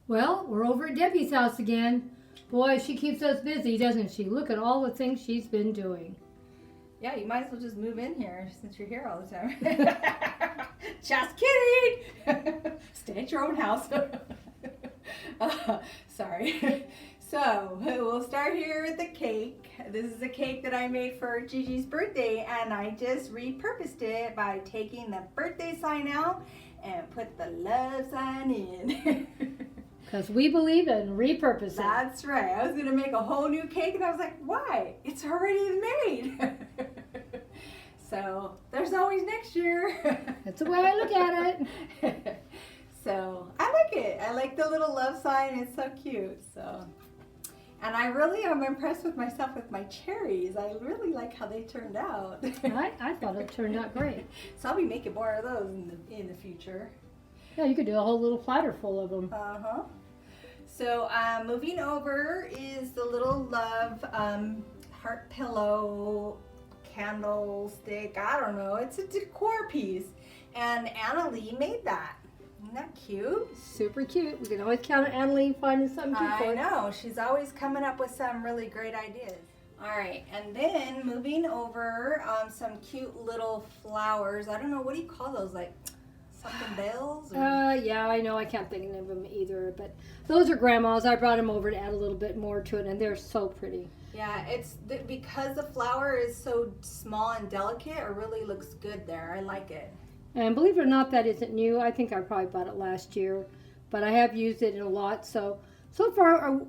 Well, we're over at Debbie's house again. Boy, she keeps us busy, doesn't she? Look at all the things she's been doing. Yeah, you might as well just move in here since you're here all the time. Just kidding! Stay at your own house. Sorry. So, we'll start here with the cake. This is a cake that I made for Gigi's birthday, and I just repurposed it by taking the birthday sign out and put the love sign in. Because we believe in repurposing. That's right. I was going to make a whole new cake, and I was like, why? It's already made. So, there's always next year. That's the way I look at it. So, I like it. I like the little love sign. It's so cute. So, and I really am impressed with myself with my cherries. I really like how they turned out. I thought it turned out great. So, I'll be making more of those in the future. Yeah, you could do a whole little platter full of them. Uh-huh. So, moving over is the little love heart pillow candlestick. I don't know. It's a decor piece. And Anna Lee made that. Isn't that cute? Super cute. We can always count on Annalie finding something cute for us. I know. She's always coming up with some really great ideas. All right. And then moving over, some cute little flowers. I don't know. What do you call those? Like something bells? Yeah, I know. I can't think of them either. But those are Grandma's. I brought them over to add a little bit more to it, and they're so pretty. Yeah, it's because the flower is so small and delicate, it really looks good there. I like it. And believe it or not, that isn't new. I think I probably bought it last year, but I have used it in a lot. So far,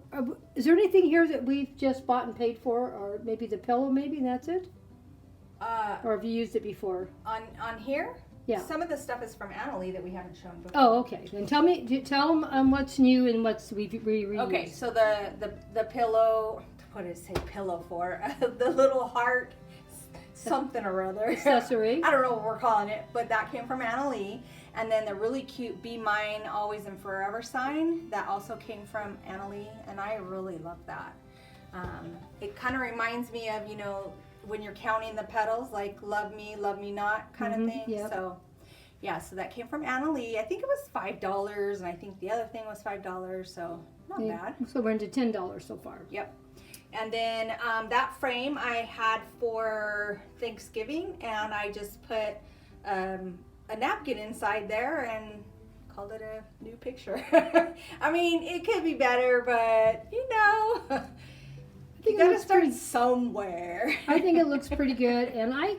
is there anything here that we've just bought and paid for, or maybe the pillow? Maybe that's it. Or have you used it before? On here? Yeah. Some of the stuff is from Annalie that we haven't shown before. Oh, okay. Then tell them what's new and what's we reused. Okay, so the pillow. What did it say pillow for? The little heart something or other. Accessory. I don't know what we're calling it, but that came from Annalie. And then the really cute Be Mine Always and Forever sign, that also came from Annalie, and I really love that. It kind of reminds me of, when you're counting the petals, like love me not kind of thing. Yep. So, yeah, so that came from Annalie. I think it was $5, and I think the other thing was $5, so not bad. So we're into $10 so far. Yep. And then that frame I had for Thanksgiving, and I just put a napkin inside there and called it a new picture. I mean, it could be better, but you gotta start somewhere. I think it looks pretty good, and I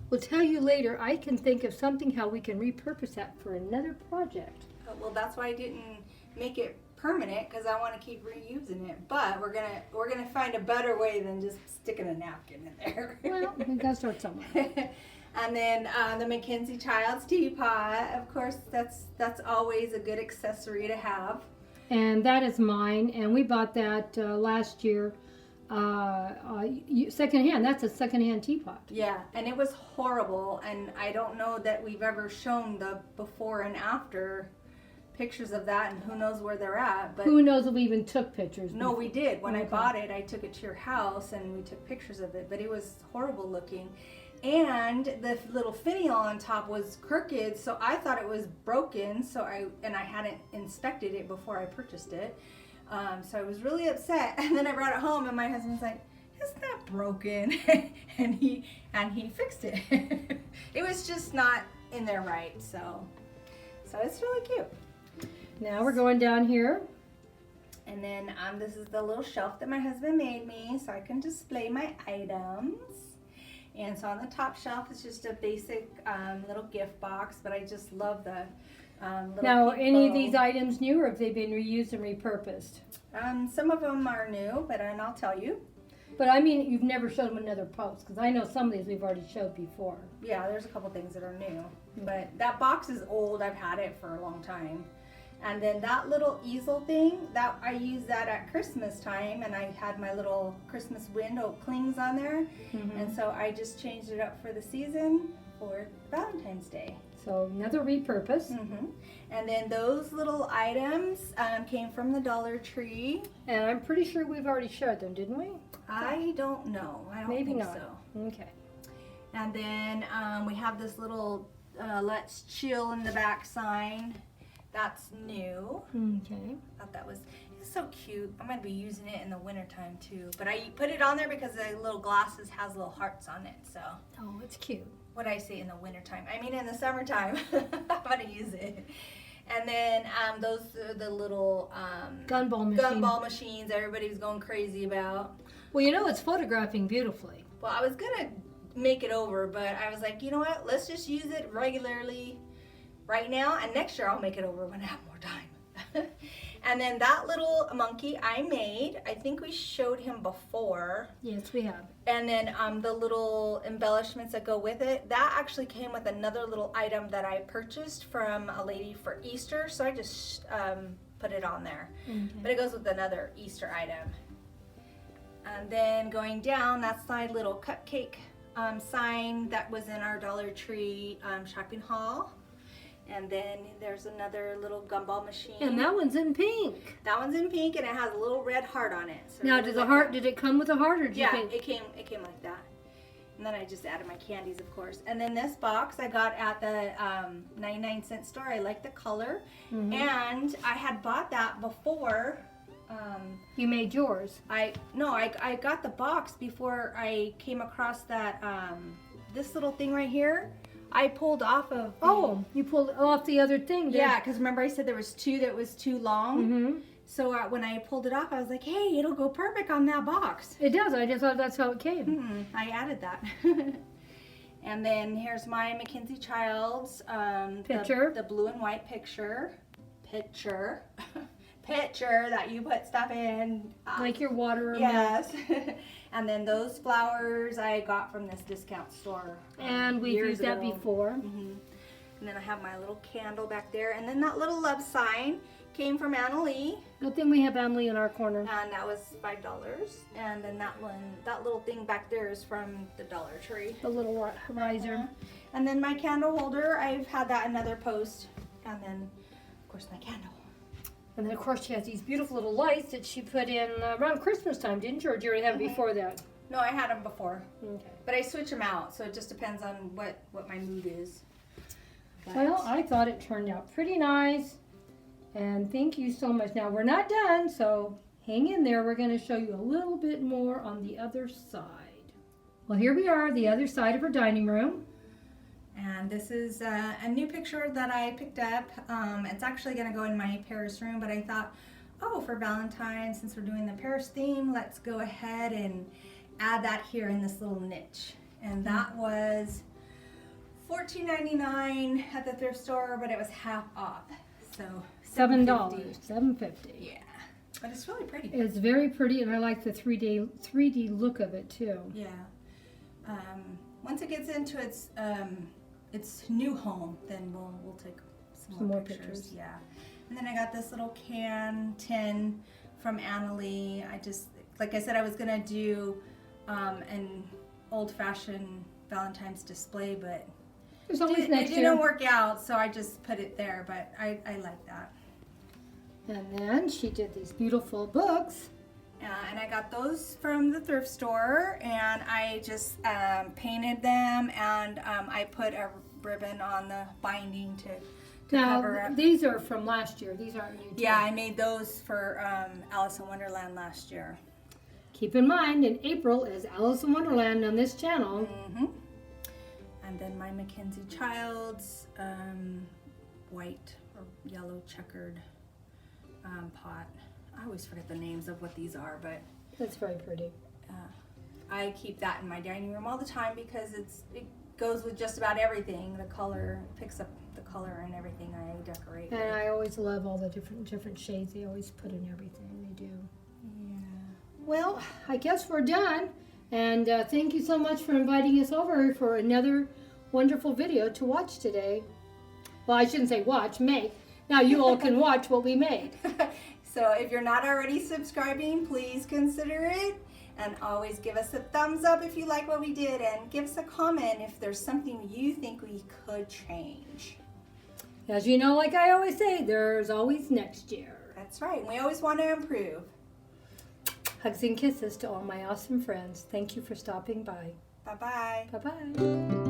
will tell you later, I can think of something how we can repurpose that for another project. Well, that's why I didn't make it permanent, because I want to keep reusing it, but we're gonna find a better way than just sticking a napkin in there. Well, we gotta start somewhere. And then the Mackenzie Child's teapot, of course, that's always a good accessory to have. And that is mine, and we bought that last year secondhand. That's a secondhand teapot. Yeah, and it was horrible, and I don't know that we've ever shown the before and after pictures of that, and who knows where they're at. But who knows if we even took pictures? No, we did. When I bought it, I took it to your house and we took pictures of it, but it was horrible looking. And the little finial on top was crooked, so I thought it was broken. So I hadn't inspected it before I purchased it. So I was really upset. And then I brought it home, and my husband's like, "It's not broken," and he fixed it. It was just not in there right. So it's really cute. Now we're going down here. And then this is the little shelf that my husband made me so I can display my items. And so on the top shelf is just a basic little gift box, but I just love the little Now, any of bow. these items new, or have they been reused and repurposed? Some of them are new, and I'll tell you. But I mean, you've never showed them another post, because I know some of these we've already showed before. Yeah, there's a couple things that are new. But that box is old. I've had it for a long time. And then that little easel thing, that I used that at Christmas time, and I had my little Christmas window clings on there. Mm-hmm. And so I just changed it up for the season for Valentine's Day. So another repurpose. Mm-hmm. And then those little items came from the Dollar Tree. And I'm pretty sure we've already showed them, didn't we? I don't know. I don't Maybe think not. so. Okay. And then we have this little Let's Chill in the back sign. That's new. Okay. Thought that was it's so cute. I'm gonna be using it in the wintertime too. But I put it on there because the little glasses has little hearts on it. So Oh, it's cute. what I say in the wintertime? I mean in the summertime. I'm gonna use it. And then those are the little gumball machines everybody was going crazy about. Well, you know, it's photographing beautifully. Well, I was gonna make it over, but I was like, you know what? Let's just use it regularly right now, and next year I'll make it over when I have more time. And then that little monkey I made, I think we showed him before. Yes, we have. And then the little embellishments that go with it, that actually came with another little item that I purchased from a lady for Easter, so I just put it on there. Okay. But it goes with another Easter item. And then going down, that's my little cupcake sign that was in our Dollar Tree shopping haul. And then there's another little gumball machine. And that one's in pink. That one's in pink, and it has a little red heart on it. So Now, did it come with a heart, or did yeah, you think? it came like that. And then I just added my candies, of course. And then this box I got at the 99-cent store. I like the color. Mm-hmm. And I had bought that before. You made yours. I got the box before I came across that this little thing right here. I pulled off of. Oh, you pulled off the other thing. Yeah, because remember I said there was two that was too long. Mm-hmm. So when I pulled it off, I was like, hey, it'll go perfect on that box. It does. I just thought that's how it came. I added that. And then here's my Mackenzie Childs Picture. The blue and white picture that you put stuff in. Like your water. Yes. And then those flowers I got from this discount store. And we've used that before. Mm-hmm. And then I have my little candle back there. And then that little love sign came from Annalie. Good thing we have Emily in our corner. And that was $5. And then that little thing back there is from the Dollar Tree. The little riser. And then my candle holder, I've had that in another post. And then, of course, my candle. And then, of course, she has these beautiful little lights that she put in around Christmas time, didn't you? Or did you already have it before that? No, I had them before. Okay. But I switch them out, so it just depends on what my mood is. But Well, I thought it turned out pretty nice. And thank you so much. Now, we're not done, so hang in there. We're going to show you a little bit more on the other side. Well, here we are, the other side of our dining room. And this is a new picture that I picked up. It's actually going to go in my Paris room, but I thought, oh, for Valentine's, since we're doing the Paris theme, let's go ahead and add that here in this little niche. And that was $14.99 at the thrift store, but it was half off. So $7. $7.50. $7.50. Yeah, but it's really pretty. It's very pretty, and I like the 3D look of it, too. Yeah. Once it gets into its new home, then we'll take some more pictures. Yeah. And then I got this little tin from Annalie. Like I said, I was gonna do an old-fashioned Valentine's display, but There's always it next didn't year. work out, so I just put it there. But I like that. And then she did these beautiful books. And I got those from the thrift store, and I just painted them, and I put a ribbon on the binding to cover Now, up. these are from last year. These aren't new. Yeah, I made those for Alice in Wonderland last year. Keep in mind, in April is Alice in Wonderland on this channel. Mm-hmm. And then my Mackenzie Childs white or yellow checkered pot. I always forget the names of what these are, but That's very pretty. I keep that in my dining room all the time because it goes with just about everything. The color picks up the color and everything I decorate And with. I always love all the different shades they always put in everything. They do. Yeah. Well, I guess we're done. And thank you so much for inviting us over for another wonderful video to watch today. Well, I shouldn't say watch, make. Now you all can watch what we made. So if you're not already subscribing, please consider it. And always give us a thumbs up if you like what we did. And give us a comment if there's something you think we could change. As you know, like I always say, there's always next year. That's right. We always want to improve. Hugs and kisses to all my awesome friends. Thank you for stopping by. Bye-bye. Bye-bye.